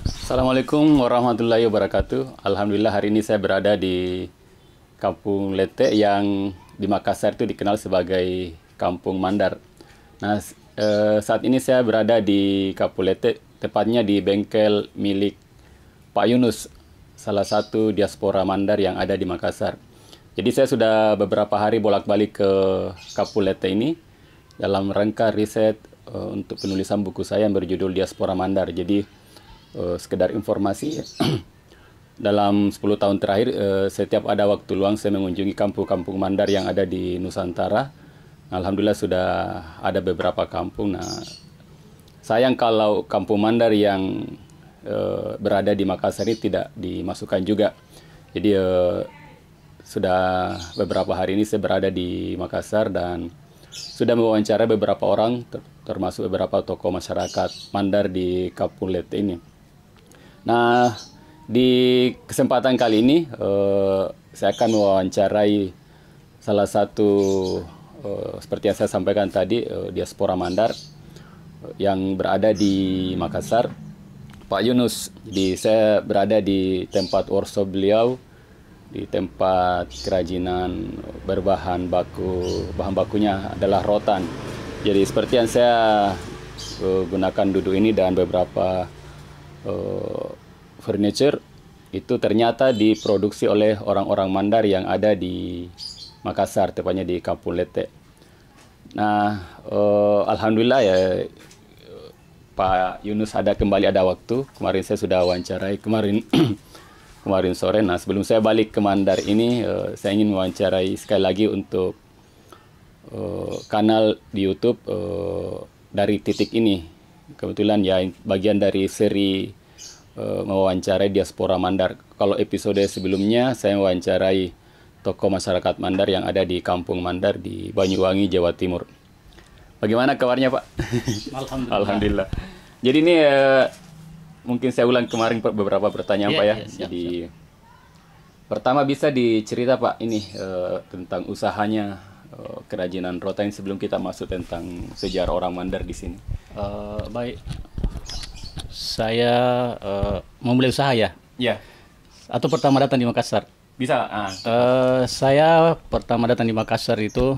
Assalamualaikum warahmatullahi wabarakatuh. Alhamdulillah hari ini saya berada di Kampung Lete yang di Makassar itu dikenal sebagai Kampung Mandar. Nah, saat ini saya berada di Kampung Lete, tepatnya di bengkel milik Pak Yunus, salah satu diaspora Mandar yang ada di Makassar. Jadi saya sudah beberapa hari bolak-balik ke Kampung Lete ini dalam rangka riset untuk penulisan buku saya yang berjudul Diaspora Mandar. Jadi sekedar informasi, dalam 10 tahun terakhir setiap ada waktu luang saya mengunjungi kampung-kampung Mandar yang ada di Nusantara. Alhamdulillah sudah ada beberapa kampung. Nah, sayang kalau kampung Mandar yang berada di Makassar ini tidak dimasukkan juga. Jadi sudah beberapa hari ini saya berada di Makassar dan sudah mewawancara beberapa orang, termasuk beberapa tokoh masyarakat Mandar di Kampung Lete ini. Nah, di kesempatan kali ini saya akan mewawancarai salah satu seperti yang saya sampaikan tadi, diaspora Mandar yang berada di Makassar, Pak Yunus. Jadi saya berada di tempat workshop beliau, di tempat kerajinan berbahan baku, bahan bakunya adalah rotan. Jadi seperti yang saya gunakan duduk ini dan beberapa furniture itu ternyata diproduksi oleh orang-orang Mandar yang ada di Makassar, tepatnya di Kampung Lete. Nah, alhamdulillah ya, Pak Yunus kembali ada waktu. Kemarin saya sudah wawancarai kemarin sore. Nah, sebelum saya balik ke Mandar ini, saya ingin mewawancarai sekali lagi untuk kanal di YouTube dari titik ini. Kebetulan ya bagian dari seri mewawancarai diaspora Mandar. Kalau episode sebelumnya saya mewawancarai tokoh masyarakat Mandar yang ada di Kampung Mandar di Banyuwangi, Jawa Timur. Bagaimana kabarnya, Pak? Alhamdulillah. Alhamdulillah. Jadi ini mungkin saya ulang kemarin beberapa pertanyaan, Pak ya. Siap, Jadi pertama bisa dicerita, Pak, ini tentang usahanya kerajinan rotan sebelum kita masuk tentang sejarah orang Mandar di sini. Baik, saya memulai usaha ya? Ya, Atau pertama datang di Makassar? bisa. Saya pertama datang di Makassar itu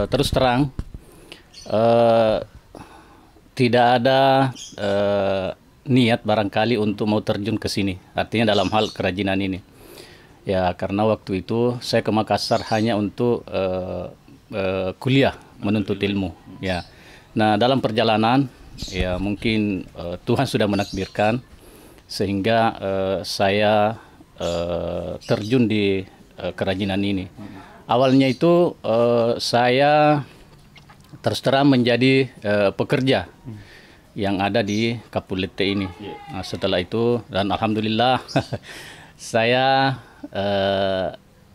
terus terang tidak ada niat barangkali untuk mau terjun ke sini. Artinya dalam hal kerajinan ini. Ya, karena waktu itu saya ke Makassar hanya untuk kuliah, menuntut ilmu. Ya. Nah, dalam perjalanan ya mungkin Tuhan sudah menakdirkan sehingga saya terjun di kerajinan ini. Awalnya itu saya terus terang menjadi pekerja yang ada di Kampung Lete ini. Nah, setelah itu dan alhamdulillah saya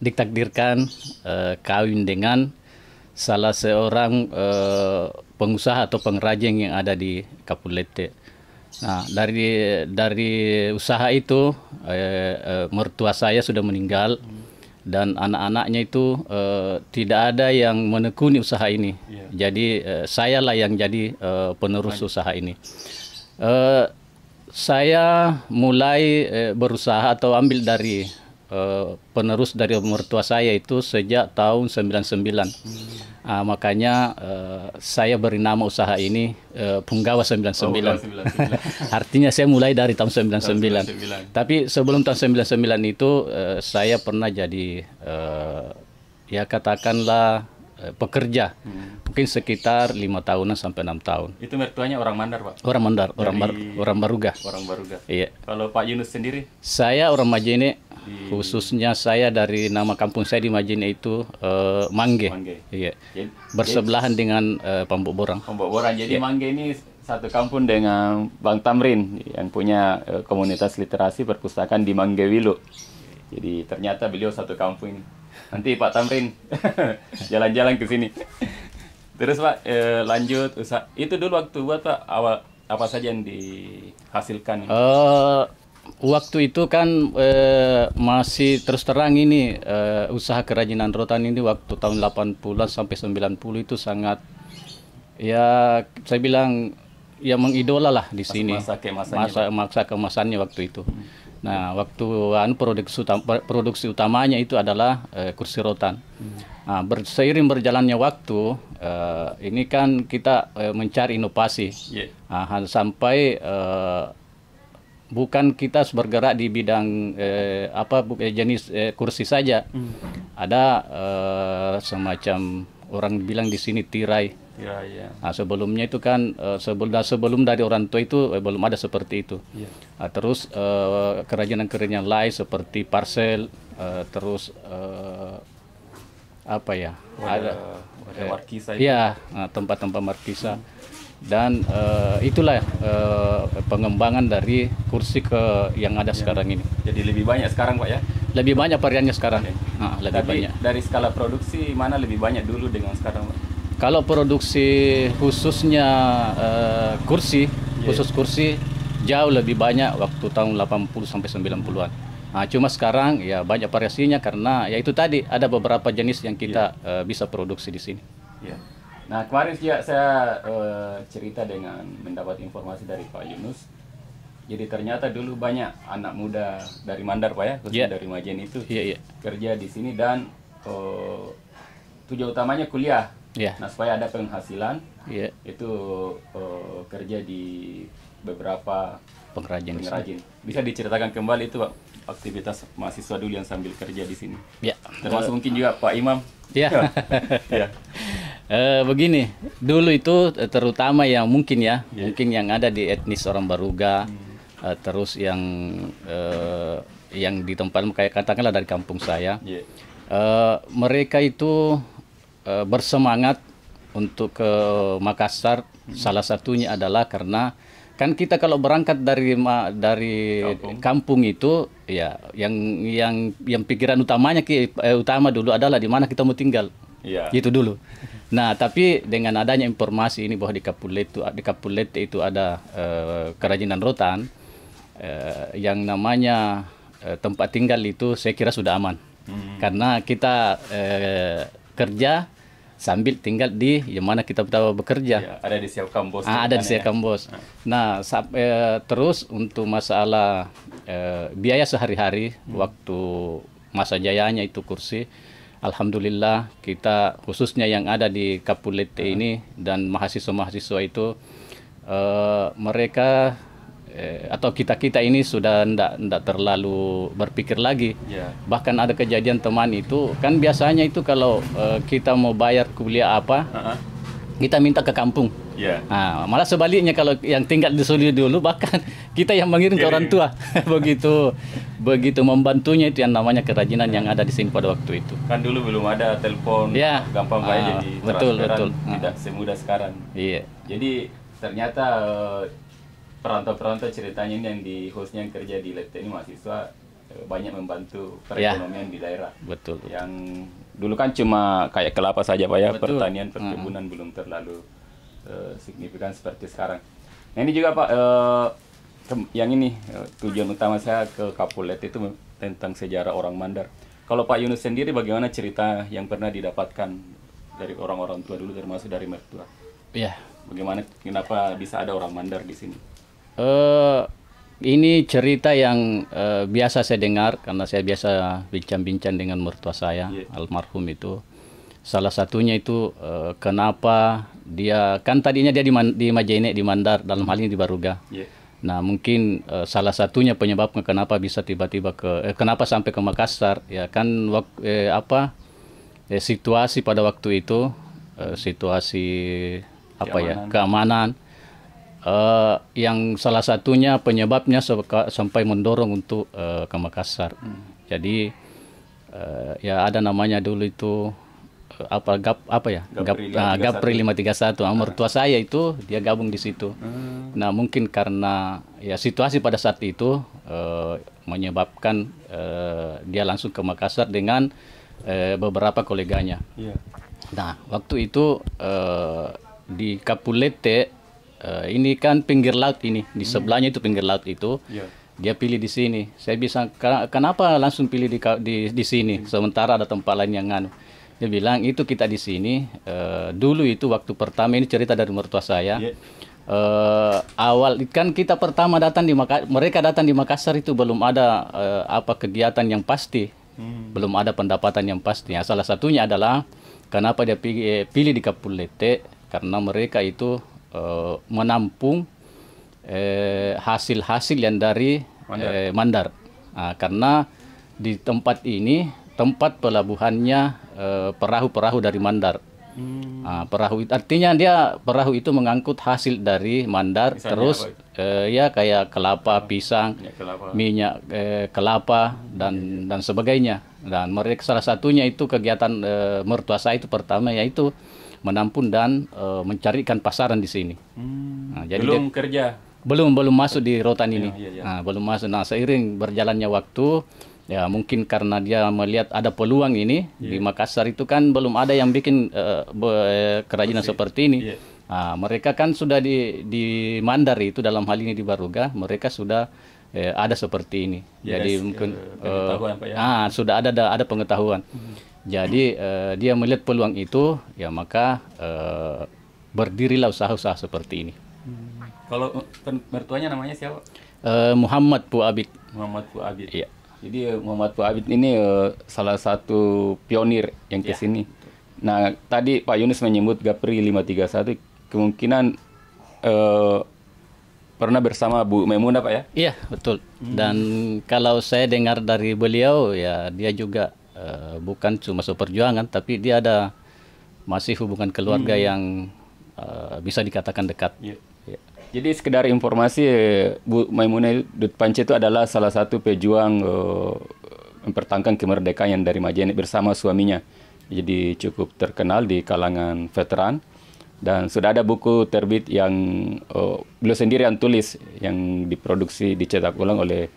ditakdirkan kawin dengan salah seorang pengusaha atau pengrajin yang ada di Kampung Lete. Nah, dari usaha itu mertua saya sudah meninggal dan anak-anaknya itu tidak ada yang menekuni usaha ini. Jadi sayalah yang jadi penerus usaha ini. Saya mulai berusaha atau ambil dari penerus dari mertua saya itu sejak tahun 99. Makanya saya beri nama usaha ini Punggawa 99. Artinya saya mulai dari tahun 99. Tapi sebelum tahun 99 itu saya pernah jadi ya katakanlah pekerja. Mungkin sekitar 5 tahunan sampai 6 tahun. Itu mertuanya orang Mandar, Pak? Orang Mandar, orang Baruga. Orang Baruga. Iya. Kalau Pak Yunus sendiri? Saya orang Majene. Khususnya saya dari nama kampung saya di Majene itu Mangge. Iya. Bersebelahan dengan Pambok Borang. Pambok Borang. Jadi Mangge ini satu kampung dengan Bang Tamrin yang punya komunitas literasi perpustakaan di Mangge Wilu. Jadi ternyata beliau satu kampung ini. Nanti Pak Tamrin jalan-jalan ke sini. Terus Pak lanjut usaha. Itu dulu waktu buat Pak awal apa saja yang dihasilkan? Waktu itu kan masih terus terang ini usaha kerajinan rotan ini waktu tahun 80-an sampai 90 itu sangat ya saya bilang ya mengidola lah di sini. Masa kemasannya waktu itu. Nah, waktu produksi utamanya itu adalah kursi rotan. Nah, seiring berjalannya waktu, ini kan kita mencari inovasi. Sampai bukan kita bergerak di bidang jenis kursi saja. Ada semacam orang bilang di sini tirai. Nah, sebelumnya itu kan sebelum dari orang tua itu belum ada seperti itu. Nah, terus kerajinan-kerajinan lain seperti parcel, terus ada markisa tempat-tempat markisa. Dan itulah pengembangan dari kursi ke yang ada sekarang ini. Jadi lebih banyak sekarang Pak ya? Lebih banyak variannya sekarang. Lebih banyak. Dari skala produksi mana lebih banyak dulu dengan sekarang Pak? Kalau produksi khususnya khusus kursi jauh lebih banyak waktu tahun 80 sampai 90-an. Nah, cuma sekarang ya banyak variasinya karena ya itu tadi ada beberapa jenis yang kita bisa produksi di sini. Nah, kemarin juga saya cerita dengan mendapat informasi dari Pak Yunus. Jadi ternyata dulu banyak anak muda dari Mandar Pak ya, khususnya dari Majen itu kerja di sini dan tujuan utamanya kuliah. Nah, supaya ada penghasilan, itu kerja di beberapa pengrajin. Bisa diceritakan kembali itu Pak, aktivitas mahasiswa dulu yang sambil kerja di sini. Termasuk mungkin juga Pak Imam. Begini, dulu itu terutama yang mungkin yang ada di etnis orang Baruga, terus yang di tempat kayak katakanlah dari kampung saya, mereka itu bersemangat untuk ke Makassar. Salah satunya adalah karena kan kita kalau berangkat dari kampung itu ya yang pikiran utama dulu adalah di mana kita mau tinggal. Gitu dulu. Nah, tapi dengan adanya informasi ini bahwa di Kapulete itu ada kerajinan rotan, yang namanya tempat tinggal itu saya kira sudah aman. Karena kita kerja sambil tinggal di yang mana kita bekerja. Ada di Siak Kambos. Ada di Siak Kambos. Nah, terus untuk masalah biaya sehari-hari waktu masa jayanya itu kursi, alhamdulillah kita khususnya yang ada di Kapulete ini dan mahasiswa-mahasiswa itu mereka atau kita ini sudah ndak terlalu berpikir lagi. Bahkan ada kejadian teman itu kan biasanya itu kalau kita mau bayar kuliah kita minta ke kampung. Nah, malah sebaliknya kalau yang tinggal di sini dulu bahkan kita yang mengirim ke orang tua. begitu membantunya itu yang namanya kerajinan yang ada di sini pada waktu itu. Kan dulu belum ada telepon gampang kayak jadi betul. Tidak semudah sekarang. Jadi ternyata perantau-perantau ceritanya ini yang hostnya yang kerja di Lete ini mahasiswa banyak membantu perekonomian di daerah. Betul. Yang dulu kan cuma kayak kelapa saja Pak ya, pertanian perkebunan belum terlalu signifikan seperti sekarang. Nah, ini juga Pak yang ini tujuan utama saya ke Kapulete itu tentang sejarah orang Mandar. Kalau Pak Yunus sendiri bagaimana cerita yang pernah didapatkan dari orang-orang tua dulu termasuk dari mertua? Bagaimana kenapa bisa ada orang Mandar di sini? Ini cerita yang biasa saya dengar karena saya biasa bincang-bincang dengan mertua saya, almarhum itu. Salah satunya itu kenapa dia kan tadinya dia di Majene di Mandar, dalam hal ini di Baruga. Nah, mungkin salah satunya penyebabnya kenapa bisa tiba-tiba kenapa sampai ke Makassar ya kan situasi pada waktu itu situasi keamanan. Yang salah satunya penyebabnya sampai mendorong untuk ke Makassar. Jadi ya ada namanya dulu itu Gapri 531. Mertua saya itu dia gabung di situ. Nah, mungkin karena ya situasi pada saat itu menyebabkan dia langsung ke Makassar dengan beberapa koleganya. Nah, waktu itu di Kapulete ini kan pinggir laut ini, di sebelahnya itu pinggir laut itu. Dia pilih di sini. Saya bisa kenapa langsung pilih di sini sementara ada tempat lain yang nganu. Dia bilang itu kita di sini dulu itu waktu pertama ini cerita dari mertua saya. awal kan kita pertama datang di mereka datang di Makassar itu belum ada apa kegiatan yang pasti, belum ada pendapatan yang pasti. Ya, salah satunya adalah kenapa dia pilih di Kapung Lete, karena mereka itu menampung hasil-hasil yang dari Mandar. Karena di tempat ini tempat pelabuhannya perahu-perahu dari Mandar. Perahu artinya perahu itu mengangkut hasil dari Mandar. Misalnya terus ya kayak kelapa, pisang, minyak kelapa dan sebagainya. Dan mereka salah satunya itu kegiatan mertua saya itu pertama yaitu menampung dan mencarikan pasaran di sini. Jadi belum kerja. Belum masuk di rotan ini. Belum masuk. Nah, seiring berjalannya waktu, ya mungkin karena dia melihat ada peluang ini di Makassar itu kan belum ada yang bikin kerajinan seperti ini. Mereka kan sudah di Mandar itu dalam hal ini di Baruga, mereka sudah ada seperti ini. Jadi mungkin sudah ada pengetahuan. Jadi dia melihat peluang itu, ya maka berdirilah usaha-usaha seperti ini. Kalau mertuanya namanya siapa? Muhammad Puabid. Muhammad Puabid. Iya. Jadi Muhammad Puabid ini salah satu pionir yang ke sini. Nah, tadi Pak Yunus menyebut Gapri 531 kemungkinan pernah bersama Bu Maimunah, Pak ya? Iya, betul. Dan kalau saya dengar dari beliau, ya dia juga bukan cuma seperjuangan, tapi dia ada masih hubungan keluarga yang bisa dikatakan dekat. Jadi sekedar informasi, Bu Maimunah Dutpance itu adalah salah satu pejuang mempertahankan kemerdekaan yang dari Majene bersama suaminya. Jadi cukup terkenal di kalangan veteran. Dan sudah ada buku terbit yang beliau sendiri yang tulis, yang diproduksi, dicetak ulang oleh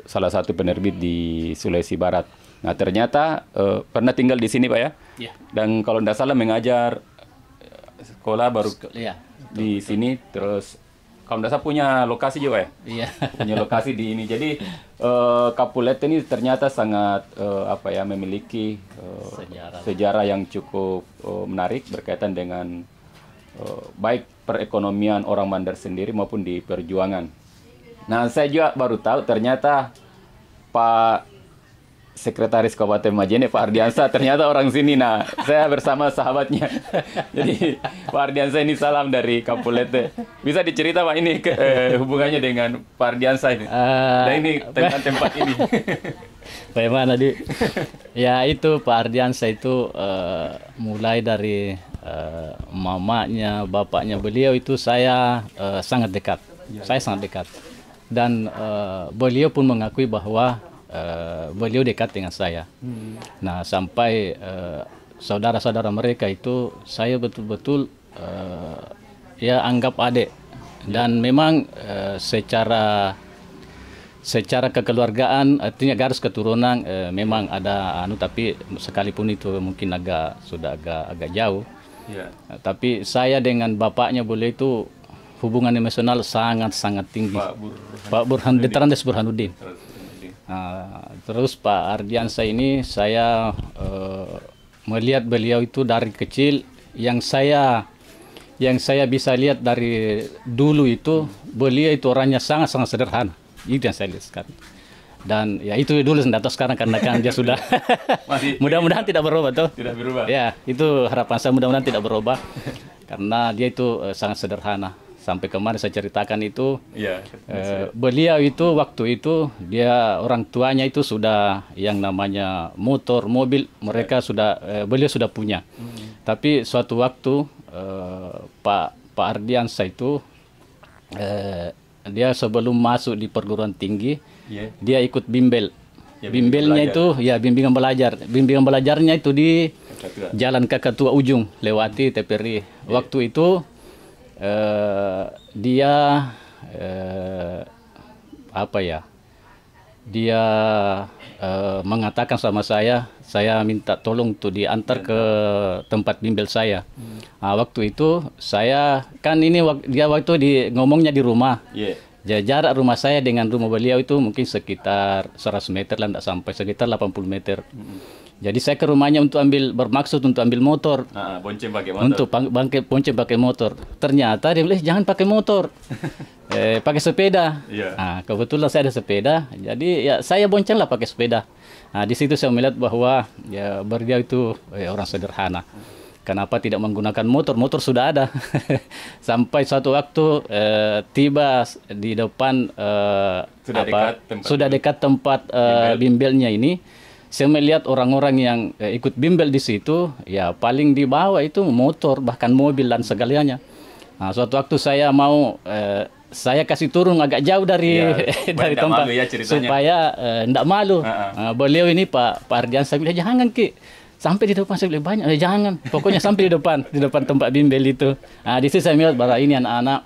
salah satu penerbit di Sulawesi Barat. Nah, ternyata pernah tinggal di sini, Pak ya? Iya. Dan kalau tidak salah mengajar sekolah baru di sini, terus kalau tidak salah punya lokasi juga ya? Iya. Punya lokasi di ini. Jadi Kapung Lete ini ternyata sangat memiliki sejarah yang cukup menarik berkaitan dengan baik perekonomian orang Mandar sendiri maupun di perjuangan. Nah, saya juga baru tahu ternyata Pak Sekretaris Kabupaten Majene, Pak Ardiansa, ternyata orang sini. Nah, saya bersama sahabatnya. Jadi, Pak Ardiansa ini salam dari Kapung Lete. Bisa dicerita, Pak, ini hubungannya dengan Pak Ardiansa ini? Dan ini tentang tempat ini. Bagaimana, Di? Ya, itu Pak Ardiansa itu mulai dari mamanya, bapaknya beliau itu saya sangat dekat. Saya sangat dekat. Dan beliau pun mengakui bahwa beliau dekat dengan saya. Nah, sampai saudara-saudara mereka itu saya betul-betul ya anggap adik. Dan memang secara kekeluargaan, artinya garis keturunan memang ada tapi sekalipun itu mungkin sudah agak jauh. Tapi saya dengan bapaknya beliau itu hubungan emosional sangat tinggi. Pak Detarandes Burhanuddin. Terus Pak Ardiansa ini saya melihat beliau itu dari kecil, yang saya bisa lihat dari dulu itu beliau itu orangnya sangat sederhana. Itu yang saya lihat sekarang. Dan ya itu dulu, tidak tahu sekarang karena kan dia sudah mudah-mudahan tidak berubah tuh. Tidak berubah. Ya, itu harapan saya, mudah-mudahan tidak berubah karena dia itu sangat sederhana. Sampai kemarin saya ceritakan itu, beliau itu waktu itu dia orang tuanya itu sudah yang namanya motor, mobil, mereka beliau sudah punya. Tapi suatu waktu Pak Ardiansa itu dia sebelum masuk di perguruan tinggi, dia ikut bimbel. Bimbelnya itu bimbingan belajar. Bimbingan belajarnya itu di Jalan Kakatua Ujung, lewati TPRI. Waktu itu dia dia mengatakan sama saya minta tolong tuh diantar ke tempat bimbel saya. Nah, waktu itu saya kan dia waktu ngomongnya di rumah. Jarak rumah saya dengan rumah beliau itu mungkin sekitar 100 meter lah, tidak sampai, sekitar 80 meter. Jadi saya ke rumahnya untuk bermaksud untuk ambil motor. Bonceng pakai motor. Untuk bangkit bonceng pakai motor. Ternyata dia bilang jangan pakai motor. Pakai sepeda. Kebetulan saya ada sepeda. Jadi ya saya boncenglah pakai sepeda. Nah, di situ saya melihat bahwa ya beliau itu orang sederhana. Kenapa tidak menggunakan motor? Motor sudah ada. Sampai suatu waktu tiba di depan sudah dekat tempat bimbelnya ini. Saya melihat orang-orang yang ikut bimbel di situ, ya paling di bawah itu motor, bahkan mobil dan segalanya. Nah, suatu waktu saya mau, saya kasih turun agak jauh dari dari tempat ya, supaya tidak malu. Beliau ini Pak Ardiansa bilang jangan Ki, sampai di depan. Saya bilang banyak, jangan, pokoknya sampai di depan tempat bimbel itu. Nah, di situ saya melihat bahwa ini anak-anak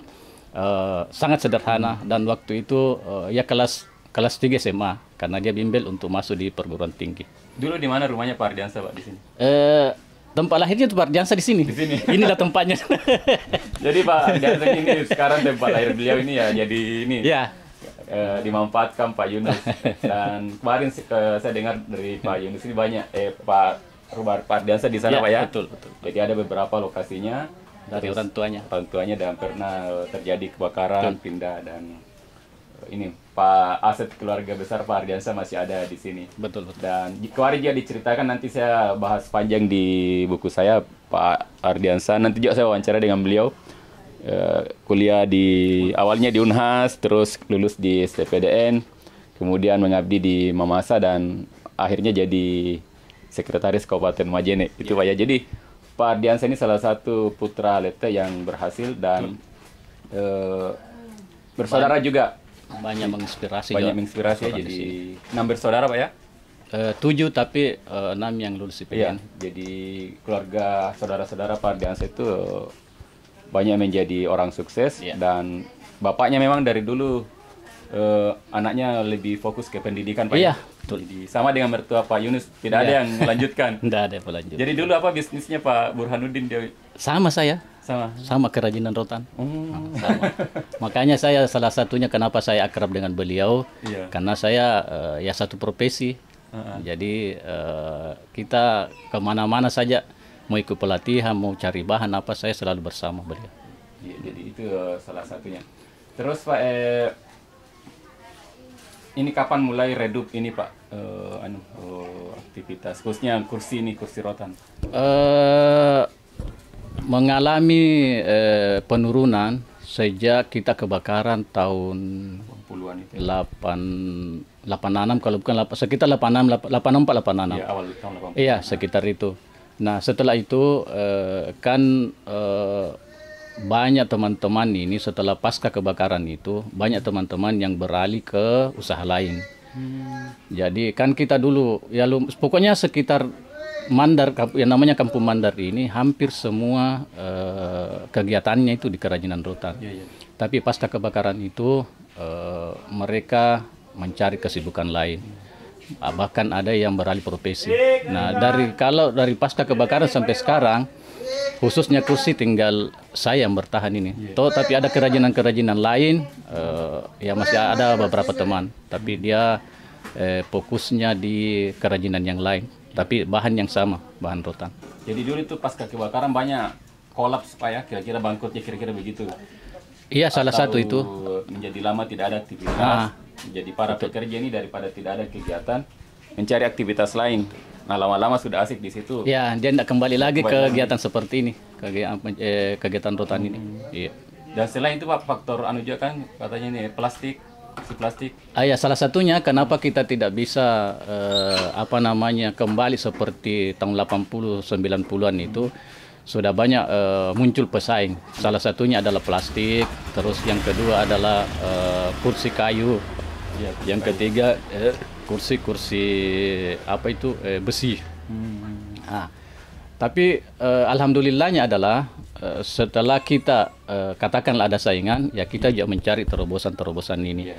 sangat sederhana dan waktu itu ya kelas 3 SMA karena dia bimbel untuk masuk di perguruan tinggi. Dulu di mana rumahnya Pak Ardiansa, Pak, di sini? Tempat lahirnya itu Pak Ardiansa di sini. Di sini. Inilah tempatnya. Jadi Pak Ardiansa ini sekarang tempat lahir beliau ini ya jadi ini. Ya. Dimanfaatkan Pak Yunus. Dan kemarin saya dengar dari Pak Yunus ini banyak Pak Ardiansa di sana, Pak ya. Betul. Jadi ada beberapa lokasinya dari orang tuanya dan pernah terjadi kebakaran, pindah dan ini Pak aset keluarga besar Pak Ardiansa masih ada di sini. Betul. Dan kemarin juga diceritakan, nanti saya bahas panjang di buku saya Pak Ardiansa. Nanti juga saya wawancara dengan beliau. Kuliah awalnya di Unhas, terus lulus di STPDN, kemudian mengabdi di Mamasa dan akhirnya jadi sekretaris Kabupaten Majene. Itu Pak ya. Jadi Pak Ardiansa ini salah satu putra Lete yang berhasil dan bersaudara juga. Banyak menginspirasi ya. Jadi 6 bersaudara Pak ya? 7 tapi 6 yang lulus IPN. Jadi keluarga saudara-saudara Pak Ardiansa itu banyak menjadi orang sukses. Dan bapaknya memang dari dulu anaknya lebih fokus ke pendidikan Pak. Iya, betul. Jadi sama dengan mertua Pak Yunus, tidak ada yang melanjutkan. Tidak ada yang melanjutkan. Jadi dulu apa bisnisnya Pak Burhanuddin? Sama saya. Sama kerajinan rotan. Sama. Makanya saya salah satunya kenapa saya akrab dengan beliau, karena saya ya satu profesi. Jadi kita kemana-mana saja, mau ikut pelatihan, mau cari bahan apa, saya selalu bersama beliau. Jadi itu salah satunya. Terus Pak, ini kapan mulai redup ini Pak, aktivitas khususnya kursi rotan? Mengalami penurunan sejak kita kebakaran tahun 86 kalau bukan sekitar 84 86. Iya, awal tahun 86. Iya, sekitar itu. Nah, setelah itu banyak teman-teman ini setelah pasca kebakaran itu banyak teman-teman yang beralih ke usaha lain. Jadi kan kita dulu ya pokoknya sekitar Mandar, yang namanya Kampung Mandar ini hampir semua kegiatannya itu di kerajinan rotan. Tapi pasca kebakaran itu mereka mencari kesibukan lain. Bahkan ada yang beralih profesi. Nah, dari pasca kebakaran sampai sekarang, khususnya kursi tinggal saya yang bertahan ini. Tapi ada kerajinan-kerajinan lain, ya masih ada beberapa teman. Tapi dia fokusnya di kerajinan yang lain. Tapi bahan yang sama, bahan rotan. Jadi dulu itu pasca kebakaran banyak kolaps Pak ya, kira-kira bangkrutnya kira-kira begitu. Iya, salah satu itu. Menjadi lama tidak ada aktivitas. Jadi para pekerja ini daripada tidak ada kegiatan, mencari aktivitas lain. Nah, lama-lama sudah asik di situ. Ya, dia tidak kembali lagi ke kegiatan seperti ini, kegiatan rotan ini. Iya. Dan selain itu Pak, faktor juga kan katanya ini plastik. Ya, salah satunya kenapa kita tidak bisa kembali seperti tahun 80 90-an itu sudah banyak muncul pesaing. Salah satunya adalah plastik, terus yang kedua adalah kursi kayu. Yang ketiga kursi besi. Tapi alhamdulillahnya adalah setelah kita katakanlah ada saingan, ya kita juga mencari terobosan-terobosan ini.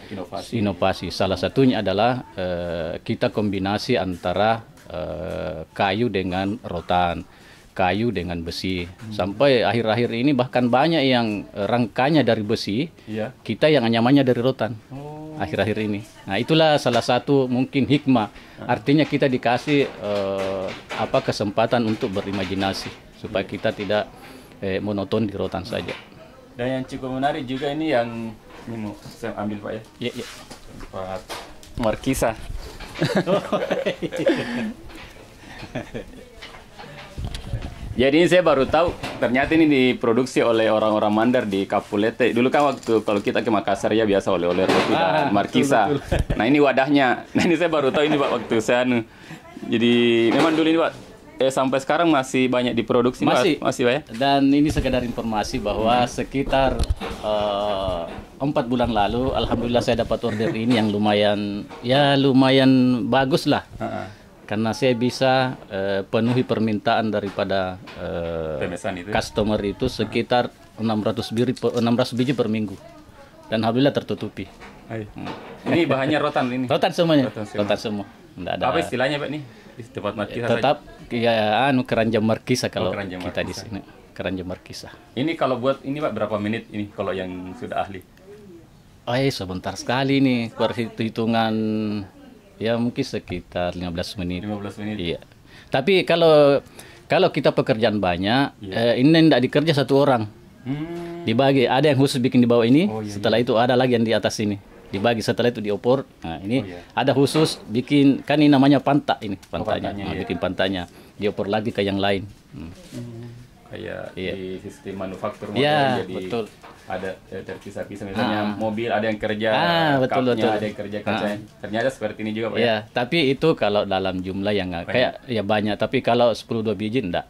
Inovasi. Salah satunya adalah kita kombinasi antara kayu dengan rotan, kayu dengan besi. Sampai akhir-akhir ini bahkan banyak yang rangkanya dari besi, kita yang nyamannya dari rotan. akhir-akhir ini. Nah, itulah salah satu mungkin hikmah. Artinya kita dikasih kesempatan untuk berimajinasi supaya kita tidak monoton di rotan saja. Dan yang cukup menarik juga ini yang ini mau saya ambil Pak ya. Iya, iya. Pak Markisa. Jadi ini saya baru tahu ternyata ini diproduksi oleh orang-orang Mandar di Kapulete. Dulu kan waktu kalau kita ke Makassar ya biasa oleh-oleh roti dan Markisa. Betul, betul. Nah ini wadahnya. Nah ini saya baru tahu ini Pak waktu saya jadi memang dulu ini Pak sampai sekarang masih banyak diproduksi masih Pak ya. Dan ini sekedar informasi bahwa sekitar 4 bulan lalu alhamdulillah saya dapat order ini yang lumayan bagus lah. Karena saya bisa penuhi permintaan daripada customer itu sekitar 600 biji per minggu. Dan alhamdulillah tertutupi. Ini bahannya rotan ini. Rotan semuanya. Rotan semua. Nggak ada. Apa istilahnya Pak nih? Di tempat Markisa tetap ya keranjang Markisa kalau keranjang kita Markisa. Di sini. Keranjang Markisa. Ini kalau buat ini Pak berapa menit ini kalau yang sudah ahli? Sebentar sekali nih. Perhitungan ya mungkin sekitar 15 menit. 15 menit. Iya. Tapi kalau kita pekerjaan banyak, ini tidak dikerja satu orang. Dibagi, ada yang khusus bikin di bawah ini, setelah itu ada lagi yang di atas ini. Dibagi, setelah itu diopor. Nah, ini ada khusus bikin, kan ini namanya pantak ini, pantanya. Bikin pantanya, diopor lagi ke yang lain. Kayak di sistem manufaktur jadi betul. Ada terpisah-pisah misalnya mobil ada yang kerja betul. ada yang kerja kacanya. Ternyata seperti ini juga Pak ya. Tapi itu kalau dalam jumlah yang kayak ya banyak, tapi kalau 10-12 biji enggak.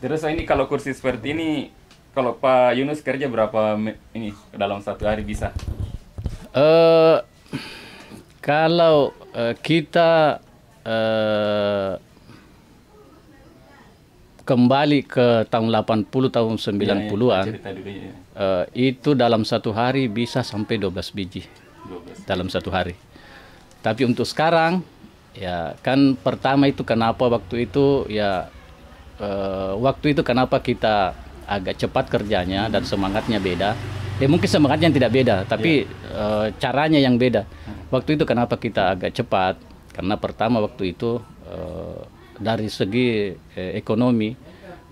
Terus ini kalau kursi seperti ini kalau Pak Yunus kerja berapa ini dalam satu hari bisa? Kalau kita kembali ke tahun 80 tahun 90-an itu dalam satu hari bisa sampai 12 biji dalam satu hari. Tapi untuk sekarang ya kan pertama itu kenapa waktu itu kenapa kita agak cepat kerjanya dan semangatnya beda. Mungkin semangatnya tidak beda, tapi caranya yang beda. Waktu itu kenapa kita agak cepat? Karena pertama waktu itu dari segi ekonomi,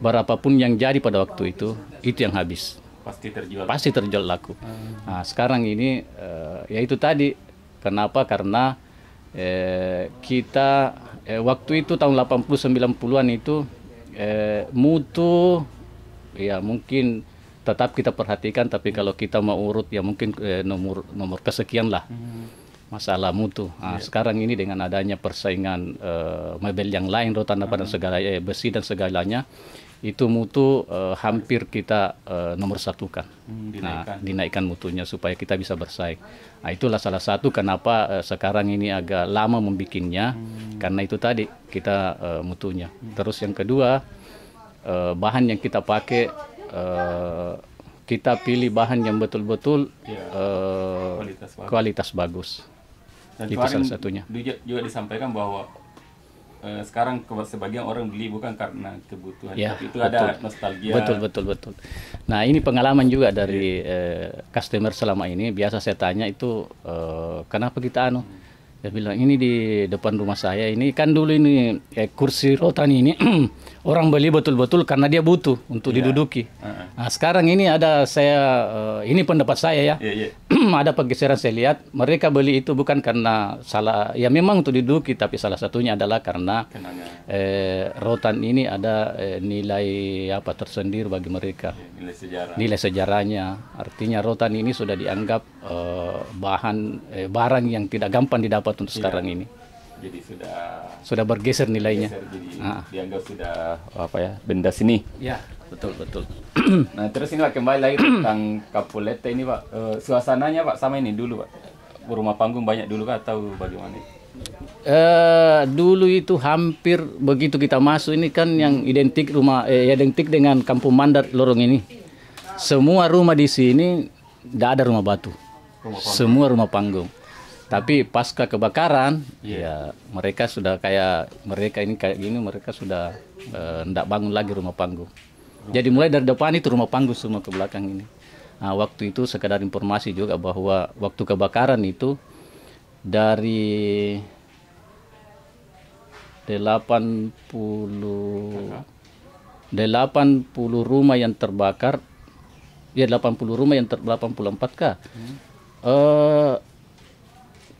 berapapun yang jadi pada waktu itu yang habis. Pasti terjual laku. Nah, sekarang ini ya itu tadi. Kenapa? Karena kita waktu itu tahun 80-90-an itu mutu ya mungkin tetap kita perhatikan, tapi kalau kita mau urut ya mungkin nomor kesekian lah. Masalah mutu. Nah, sekarang ini dengan adanya persaingan mebel yang lain, rotan apa dan segala besi dan segalanya, itu mutu hampir kita nomor satukan. Dinaikkan mutunya supaya kita bisa bersaing. Nah, itulah salah satu kenapa sekarang ini agak lama membikinnya, karena itu tadi kita mutunya. Terus yang kedua, bahan yang kita pakai, kita pilih bahan yang betul-betul kualitas bagus. Dan itu salah satunya. Juga disampaikan bahwa sekarang sebagian orang beli bukan karena kebutuhan, tapi itu betul. Ada nostalgia. Betul. Nah, ini pengalaman juga dari customer selama ini. Biasa saya tanya itu kenapa kita dia bilang ini di depan rumah saya ini kan dulu ini kursi rotan ini orang beli betul-betul karena dia butuh untuk diduduki. Nah, sekarang ini ada ini pendapat saya ya. Ada pergeseran saya lihat mereka beli itu bukan karena salah ya memang untuk diduduki, tapi salah satunya adalah karena rotan ini ada nilai tersendiri bagi mereka. Nilai sejarahnya. Artinya rotan ini sudah dianggap barang yang tidak gampang didapat untuk sekarang ini. Jadi sudah bergeser nilainya. Dianggap sudah benda sini. Ya, betul. Nah, terus ini Pak kembali lagi tentang Kapulete ini Pak. Suasananya Pak sama ini dulu Pak. Rumah panggung banyak dulu Pak atau bagaimana? Dulu itu hampir begitu kita masuk ini kan yang identik dengan Kampung Mandar lorong ini. Semua rumah di sini tidak ada rumah batu. Semua rumah panggung. Tapi pasca kebakaran, ya mereka sudah kayak gini, mereka sudah tidak bangun lagi rumah panggung. Jadi mulai dari depan itu rumah panggung semua ke belakang ini. Nah, waktu itu sekedar informasi juga bahwa waktu kebakaran itu dari 80 rumah yang terbakar, ya 80 rumah yang 84 kah?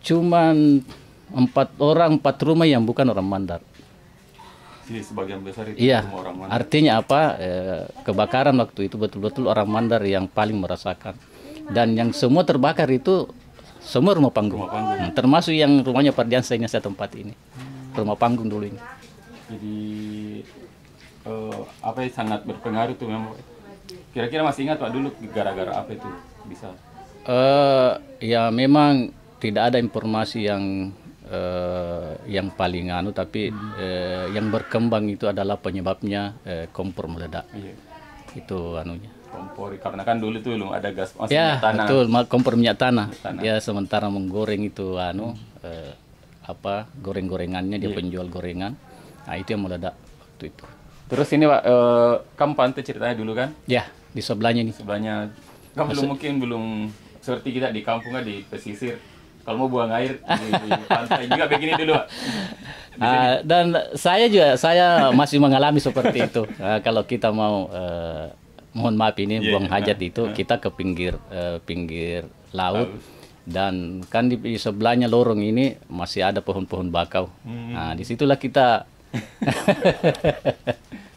Cuman 4 rumah yang bukan orang Mandar. Jadi sebagian besar itu Iya, semua orang Mandar. artinya apa? Kebakaran waktu itu betul-betul orang Mandar yang paling merasakan. Dan yang semua terbakar itu semua rumah panggung. Termasuk yang rumahnya Pardiansa yang saya tempat ini. Rumah panggung dulu ini. Jadi apa yang sangat berpengaruh tuh memang. Kira-kira masih ingat Pak dulu gara-gara apa itu bisa? Ya memang tidak ada informasi yang paling tapi yang berkembang itu adalah penyebabnya kompor meledak. Iya. Itu anunya. Kompor karena kan dulu tuh belum ada gas masih Ya, minyak tanah. betul, kompor minyak tanah. Ya sementara menggoreng itu goreng-gorengannya dia penjual gorengan. Nah, itu yang meledak waktu itu. Terus ini Pak, kamu pantai ceritanya dulu kan? Ya, di sebelahnya ini. Sebelahnya kan belum seperti kita di kampung kan di pesisir. Kalau mau buang air di pantai juga begini dulu Pak. Dan saya masih mengalami seperti itu. Kalau kita mau mohon maaf ini buang hajat itu kita ke pinggir laut dan kan di sebelahnya lorong ini masih ada pohon-pohon bakau. Nah, disitulah kita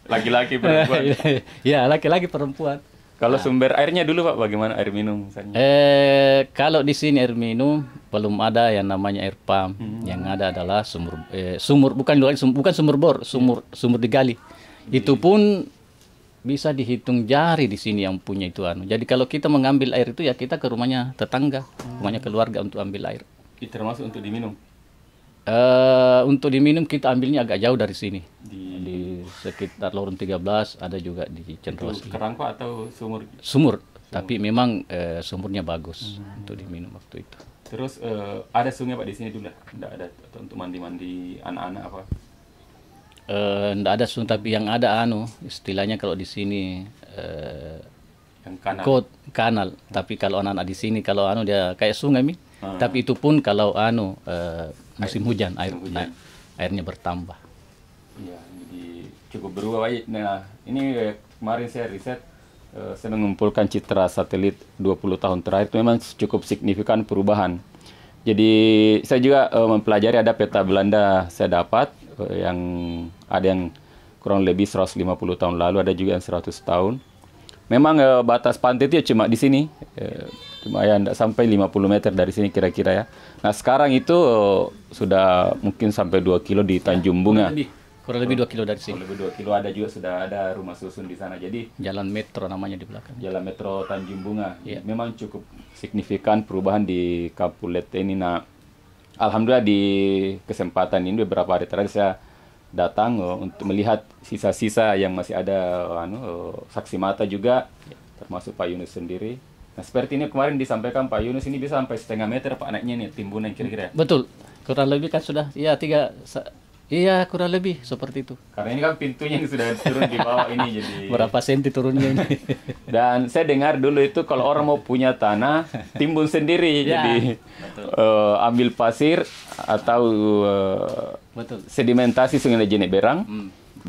laki-laki perempuan. Ya, laki-laki perempuan. Kalau sumber airnya dulu Pak, bagaimana air minum misalnya? Kalau di sini air minum belum ada yang namanya air pump. Yang ada adalah sumur bukan sumur bor, sumur digali. Itu pun bisa dihitung jari di sini yang punya itu Jadi kalau kita mengambil air itu ya kita ke rumahnya tetangga, rumahnya keluarga untuk ambil air. Itu termasuk untuk diminum. Untuk diminum kita ambilnya agak jauh dari sini. Di sekitar lorong 13 ada juga di Cendrawasih. Kerang Pak atau sumur? Sumur. Tapi memang sumurnya bagus untuk diminum waktu itu. Terus ada sungai Pak di sini dulu? Tidak ada atau untuk mandi-mandi anak-anak apa? Nggak ada sungai, tapi yang ada istilahnya kalau di sini yang kanal. Kanal. Tapi kalau anak-anak di sini kalau dia kayak sungai tapi itu pun kalau musim hujan airnya bertambah. Iya, jadi cukup berubah. Nah, ini kemarin saya riset saya mengumpulkan citra satelit 20 tahun terakhir itu memang cukup signifikan perubahan. Jadi saya juga mempelajari ada peta Belanda saya dapat yang ada yang kurang lebih 150 tahun lalu, ada juga yang 100 tahun. Memang batas pantai itu cuma di sini, cuma ya tidak sampai 50 meter dari sini kira-kira ya. Nah sekarang itu sudah mungkin sampai 2 kilo di Tanjung Bunga. Kurang lebih 2 kilo dari sini. Kurang lebih 2 kilo ada juga sudah ada rumah susun di sana. Jadi Jalan Metro namanya di belakang. Jalan Metro Tanjung Bunga. Ya. Memang cukup signifikan perubahan di Kampung Lete ini. Nah, alhamdulillah di kesempatan ini beberapa hari terakhir saya datang untuk melihat sisa-sisa yang masih ada saksi mata juga, termasuk Pak Yunus sendiri. Nah seperti ini kemarin disampaikan Pak Yunus ini bisa sampai 0,5 meter Pak naiknya nih timbunan kira-kira. Betul, kurang lebih kan sudah kurang lebih seperti itu. Karena ini kan pintunya yang sudah turun di bawah ini jadi. Berapa senti turunnya ini? Dan saya dengar dulu itu kalau orang mau punya tanah timbun sendiri jadi ambil pasir atau sedimentasi Sungai Lejene Berang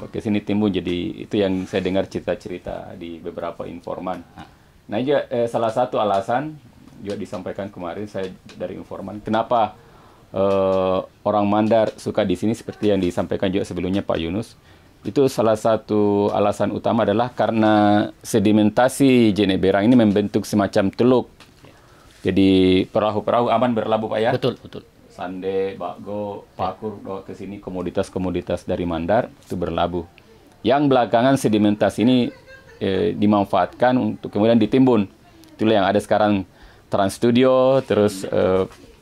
ke sini timbun, jadi itu yang saya dengar cerita-cerita di beberapa informan. Nah juga salah satu alasan juga disampaikan kemarin saya dari informan kenapa orang Mandar suka di sini seperti yang disampaikan juga sebelumnya Pak Yunus. Itu salah satu alasan utama adalah karena sedimentasi Jene Berang ini membentuk semacam teluk. Jadi perahu-perahu aman berlabuh Pak ya? Betul, betul. Sande, Bakgo, Pakur ke sini komoditas-komoditas dari Mandar itu berlabuh. Yang belakangan sedimentasi ini dimanfaatkan untuk kemudian ditimbun. Itulah yang ada sekarang Trans Studio, terus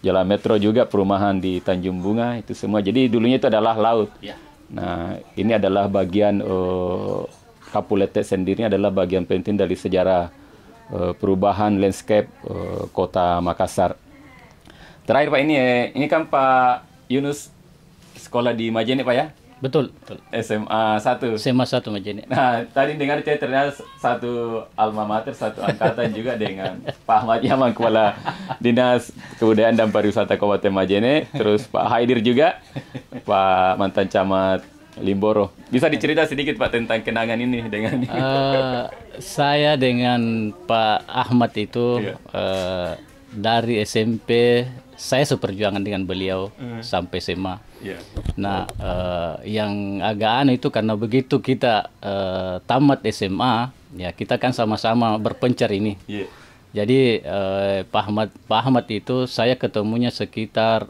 Jalan Metro juga, perumahan di Tanjung Bunga, itu semua. Jadi dulunya itu adalah laut. Ya. Nah, ini adalah bagian Kampung Lete sendiri adalah bagian penting dari sejarah perubahan landscape kota Makassar. Terakhir Pak, ini kan Pak Yunus sekolah di Majene Pak ya? Betul, betul. SMA 1. SMA 1 Majene. Nah, tadi dengar saya ternyata satu alma mater, satu angkatan juga dengan Pak Ahmad Yaman, Kepala Dinas Kebudayaan dan Pariwisata Kabupaten Majene, terus Pak Haidir juga, Pak mantan camat Limboro. Bisa dicerita sedikit Pak tentang kenangan ini dengan saya dengan Pak Ahmad itu dari SMP saya seperjuangan dengan beliau sampai SMA. Nah, yang agak aneh itu karena begitu kita tamat SMA, ya kita kan sama-sama berpencar ini. Jadi Pak Ahmad itu saya ketemunya sekitar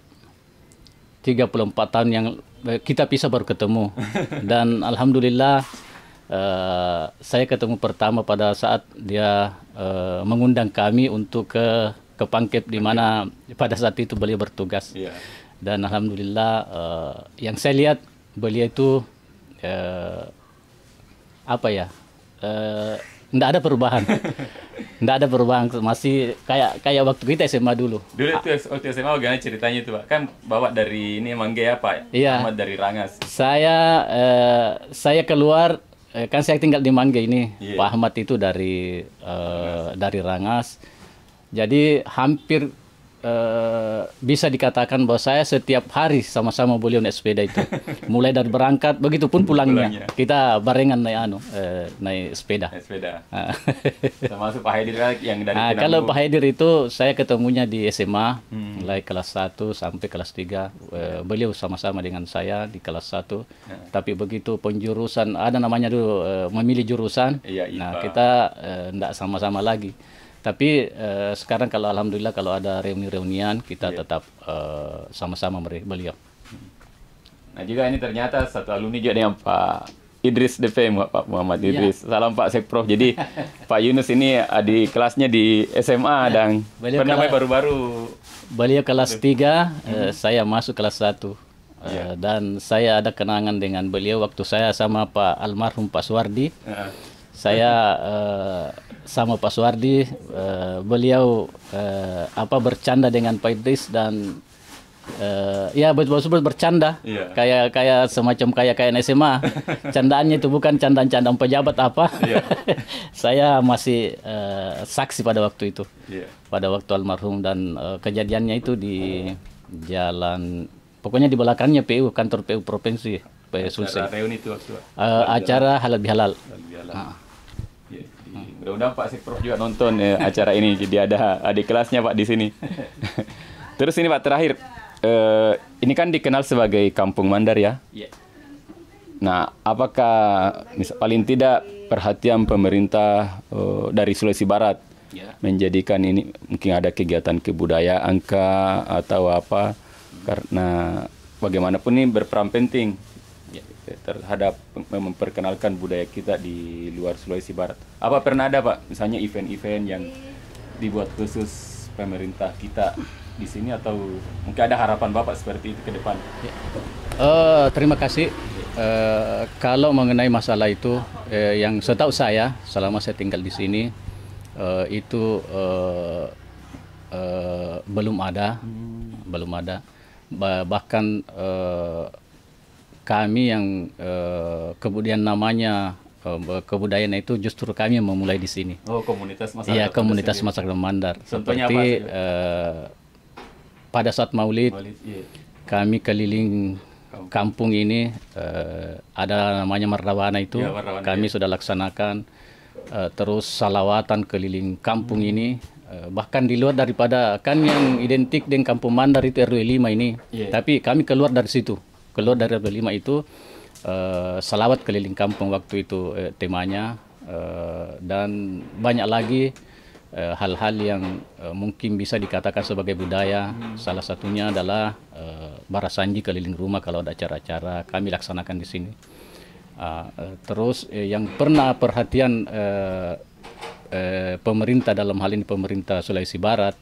34 tahun yang kita bisa baru ketemu. Dan alhamdulillah saya ketemu pertama pada saat dia mengundang kami untuk ke Pangkep di mana pada saat itu beliau bertugas. Dan alhamdulillah yang saya lihat beliau itu apa ya? Tidak ada perubahan. Tidak ada perubahan, masih kayak waktu kita SMA dulu. Dulu itu waktu SMA bagaimana ceritanya itu Pak? Kan bawa dari ini Mangge apa? Iya. Ahmad dari Rangas. Saya keluar kan saya tinggal di Mangge ini. Pak Ahmad itu dari Rangas. Jadi hampir bisa dikatakan bahwa saya setiap hari sama-sama beliau naik sepeda itu. Mulai dari berangkat, begitupun pulangnya. Kita barengan naik sepeda. Naik sepeda. Termasuk Pak Haidir yang dari kalau Pak Haidir itu saya ketemunya di SMA, mulai kelas 1 sampai kelas 3. Beliau sama-sama dengan saya di kelas 1. Tapi begitu penjurusan, ada namanya dulu memilih jurusan, nah kita tidak sama-sama lagi. Tapi sekarang kalau alhamdulillah kalau ada reuni-reunian kita tetap sama-sama beliau. Nah juga ini ternyata satu alumni juga dengan Pak Idris DP, Pak Muhammad Idris. Salam Pak Sekprov. Jadi Pak Yunus ini adik kelasnya di SMA dan pernah baru-baru. Beliau kelas 3, saya masuk kelas 1. Dan saya ada kenangan dengan beliau waktu saya sama Pak almarhum Pak Suwardi. Saya sama Pak Suwardi, beliau bercanda dengan Pak Idris dan ya betul-betul bercanda, kayak semacam kayak SMA. Candaannya itu bukan candaan-candaan pejabat apa. Saya masih saksi pada waktu itu, pada waktu almarhum, dan kejadiannya itu di jalan, pokoknya di belakangnya PU, kantor PU provinsi. Acara reuni itu waktu acara halal bihalal. Mudah-mudahan Pak Sekprov juga nonton acara ini. Jadi ada adik kelasnya Pak di sini. Terus ini Pak terakhir, ini kan dikenal sebagai Kampung Mandar ya. Nah, apakah paling tidak perhatian pemerintah dari Sulawesi Barat menjadikan ini mungkin ada kegiatan kebudayaan atau apa? Karena bagaimanapun ini berperan penting terhadap memperkenalkan budaya kita di luar Sulawesi Barat. Apa pernah ada Pak, misalnya event-event yang dibuat khusus pemerintah kita di sini, atau mungkin ada harapan Bapak seperti itu ke depan? Terima kasih. Kalau mengenai masalah itu, yang setahu saya selama saya tinggal di sini itu belum ada. Bahkan kami yang kemudian namanya kebudayaan itu justru kami yang memulai di sini. Oh, komunitas masyarakat. Iya, komunitas masyarakat Mandar. Contohnya seperti apa? Pada saat Maulid, kami keliling kampung ini, ada namanya Mardawana itu, kami sudah laksanakan. Terus salawatan keliling kampung ini. Bahkan di luar daripada, kan yang identik dengan Kampung Mandar itu RW 5 ini. Tapi kami keluar dari situ. Keluar dari RW 5 itu salawat keliling kampung waktu itu temanya, dan banyak lagi hal-hal yang mungkin bisa dikatakan sebagai budaya. Salah satunya adalah barasanji keliling rumah kalau ada acara-acara kami laksanakan di sini. Terus yang pernah perhatian pemerintah, dalam hal ini pemerintah Sulawesi Barat,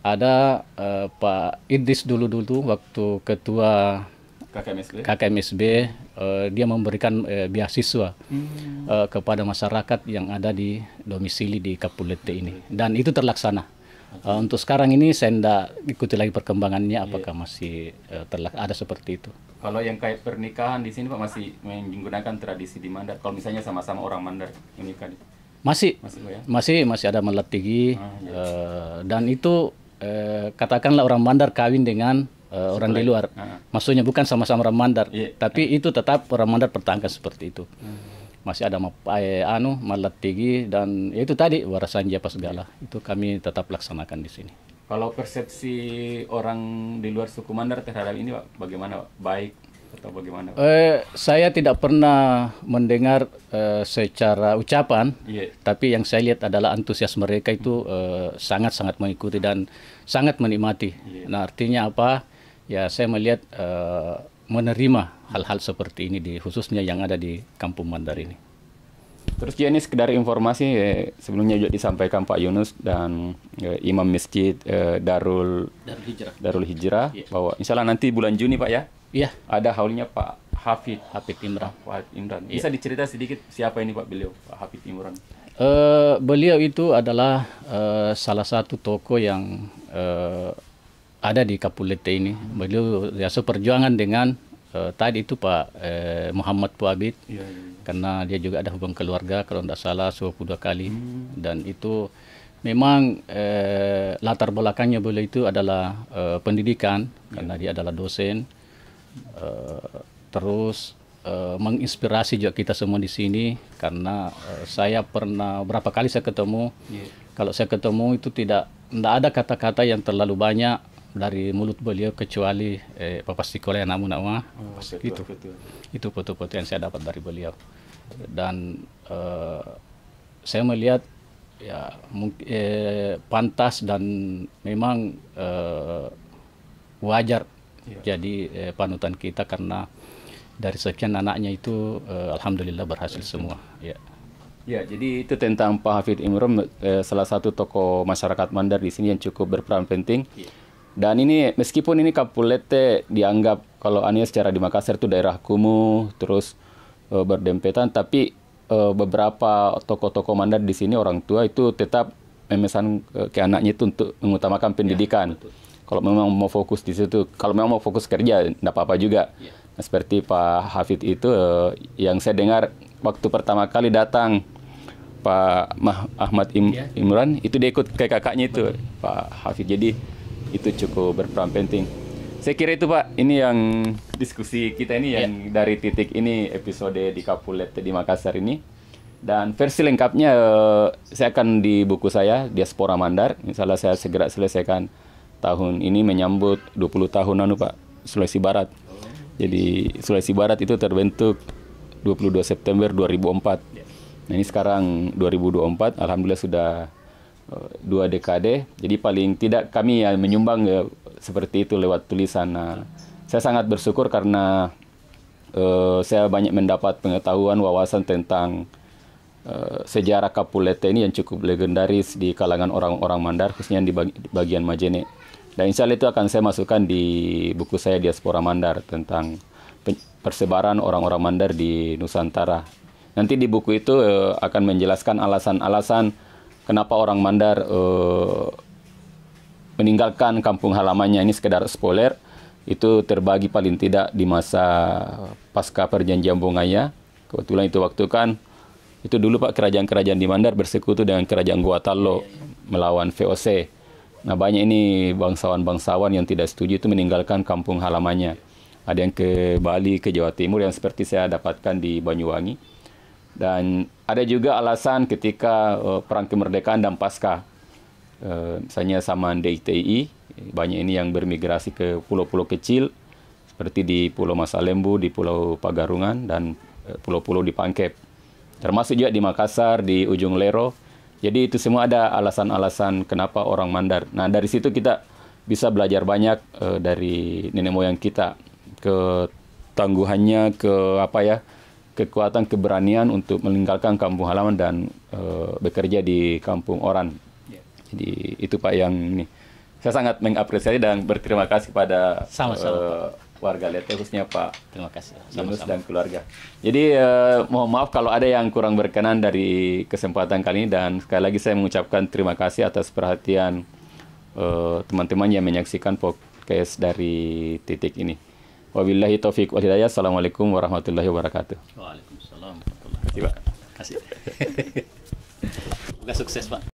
ada Pak Idris dulu waktu ketua KKMSB, dia memberikan beasiswa kepada masyarakat yang ada di domisili di Kapulete ini, dan itu terlaksana. Untuk sekarang ini saya tidak ikuti lagi perkembangannya, apakah masih ada seperti itu. Kalau yang kayak pernikahan di sini Pak masih menggunakan tradisi di Mandar. Kalau misalnya sama-sama orang Mandar menikah. Masih, Pak, ya? masih ada melatigi, dan itu katakanlah orang Mandar kawin dengan orang di luar. Maksudnya bukan sama-sama orang Mandar, tapi itu tetap orang Mandar pertahankan seperti itu. Masih ada melatigi, dan itu tadi warasan apa segala. Itu kami tetap laksanakan di sini. Kalau persepsi orang di luar suku Mandar terhadap ini Pak, bagaimana Pak? Baik atau bagaimana Pak? Saya tidak pernah mendengar secara ucapan, tapi yang saya lihat adalah antusias mereka itu sangat-sangat mengikuti dan sangat menikmati. Nah, artinya apa? Ya, saya melihat menerima hal-hal seperti ini, khususnya yang ada di Kampung Mandar ini. Terus ya, ini sekedar informasi, sebelumnya juga disampaikan Pak Yunus dan Imam Masjid Darul Hijrah, bahwa insya Allah nanti bulan Juni Pak ya, ada haulnya Pak Hafid Imran. Bisa dicerita sedikit siapa ini Pak beliau, Pak Hafid Imran? Beliau itu adalah salah satu tokoh yang ada di Kapulete ini. Beliau ya seperjuangan dengan tadi itu Pak Muhammad Puabid, karena dia juga ada hubungan keluarga kalau tidak salah 22 kali. Dan itu memang latar belakangnya beliau itu adalah pendidikan, karena dia adalah dosen. Terus menginspirasi juga kita semua di sini, karena saya pernah berapa kali saya ketemu. Kalau saya ketemu itu tidak ada kata-kata yang terlalu banyak dari mulut beliau, kecuali papasti kolea namun nama itu foto-foto yang saya dapat dari beliau. Dan saya melihat ya pantas dan memang wajar jadi panutan kita, karena dari sekian anaknya itu alhamdulillah berhasil semua. Ya, jadi itu tentang Pak Hafid Imran, salah satu tokoh masyarakat Mandar di sini yang cukup berperan penting. Dan ini meskipun ini Kapulete dianggap kalau Ania secara di Makassar itu daerah kumuh, terus berdempetan, tapi beberapa tokoh-tokoh Mandar di sini orang tua itu tetap memesan ke anaknya itu untuk mengutamakan pendidikan. Kalau memang mau fokus di situ, kalau memang mau fokus kerja, tidak apa-apa juga. Nah, seperti Pak Hafid itu yang saya dengar waktu pertama kali datang Pak Ahmad Imran, itu dia ikut ke kakaknya itu, Pak Hafid. Jadi itu cukup berperan penting. Saya kira itu Pak, ini yang diskusi kita ini yang dari titik ini episode di Kapulete di Makassar ini. Dan versi lengkapnya saya akan di buku saya, Diaspora Mandar. Misalnya saya segera selesaikan tahun ini menyambut 20 tahun Pak, Sulawesi Barat. Jadi Sulawesi Barat itu terbentuk 22 September 2004. Nah, ini sekarang 2024, alhamdulillah sudah 2 dekade. Jadi paling tidak kami ya menyumbang seperti itu lewat tulisan. Nah, saya sangat bersyukur karena saya banyak mendapat pengetahuan, wawasan tentang sejarah Kapulete ini yang cukup legendaris di kalangan orang-orang Mandar, khususnya di bagian Majene. Dan insya Allah itu akan saya masukkan di buku saya Diaspora Mandar tentang persebaran orang-orang Mandar di Nusantara. Nanti di buku itu akan menjelaskan alasan-alasan kenapa orang Mandar meninggalkan kampung halamannya. Ini sekedar spoiler, itu terbagi paling tidak di masa pasca perjanjian Bongaya. Kebetulan itu waktu kan, itu dulu Pak kerajaan-kerajaan di Mandar bersekutu dengan kerajaan Guatalo melawan VOC. Nah, banyak ini bangsawan-bangsawan yang tidak setuju itu meninggalkan kampung halamannya. Ada yang ke Bali, ke Jawa Timur, yang seperti saya dapatkan di Banyuwangi. Dan ada juga alasan ketika perang kemerdekaan dan pasca. Misalnya zaman DITI, banyak ini yang bermigrasi ke pulau-pulau kecil, seperti di Pulau Masalembu, di Pulau Pagarungan, dan pulau-pulau di Pangkep. Termasuk juga di Makassar, di Ujung Lero. Jadi itu semua ada alasan-alasan kenapa orang Mandar. Nah, dari situ kita bisa belajar banyak dari nenek moyang kita, ketangguhannya, kekuatan, keberanian untuk meninggalkan kampung halaman dan bekerja di kampung orang. Jadi itu Pak yang ini. Saya sangat mengapresiasi dan berterima kasih pada warga Lete, khususnya Pak Yunus dan keluarga. Jadi mohon maaf kalau ada yang kurang berkenan dari kesempatan kali ini, dan sekali lagi saya mengucapkan terima kasih atas perhatian teman-teman yang menyaksikan podcast dari Titik ini. Wabillahi taufiq wal hidayah. Assalamualaikum warahmatullahi wabarakatuh. Waalaikumsalam. Terima kasih, Pak. Kasih. Semoga sukses, Pak.